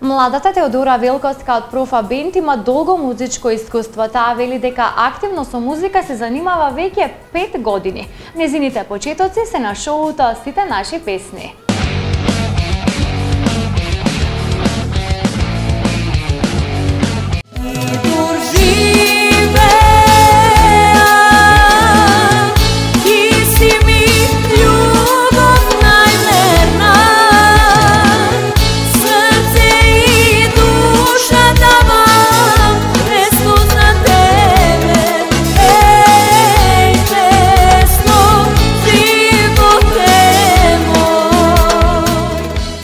Младата Теодора Велковска од Профа Бенд има долго музичко искуство. Таа вели дека активно со музика се занимава веќе 5 години. Незините почетоци се на шоуто Сите наши песни.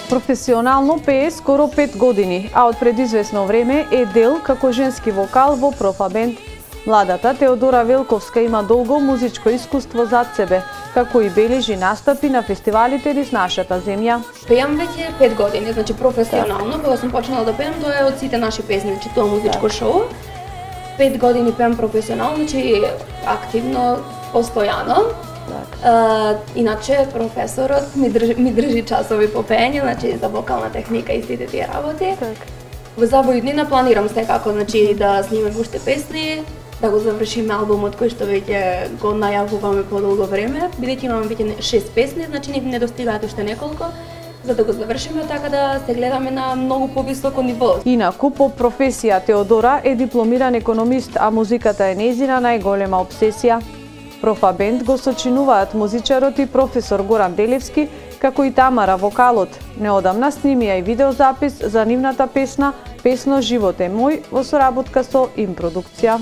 Професионално пее скоро 5 години, а од пред известно време е дел како женски вокал во Профа Бенд. Младата Теодора Велковска има долго музичко искуство зад себе, како и бележи настапи на фестивалите низ нашата земја. Пеам веќе 5 години, значи професионално, кога сум почнала да пеам, тоа е од Сите наши песни, значи тоа музичко шоу. 5 години пеам професионално, значи активно, постојано. Иначе професорот ми држи часови по пеење, значи за вокална техника и сите тие работи. Во забојднина планирам секако, значи да снимам уште песни, да го завршиме албумот кој што веќе го најавуваме подолго време, бидејќи имаме веќе 6 песни, значи ни недостигаат уште неколку, за да го завршиме така да се гледаме на многу повисоко ниво. Инаку по професија Теодора е дипломиран економист, а музиката е нејзина најголема обсесија. Профа Бенд го сочинуваат музичарот и професор Горан Делевски, како и Тамара вокалот. Неодамна снимија и видеозапис за нивната песна "Песно живот е мој" во соработка со Импродукција.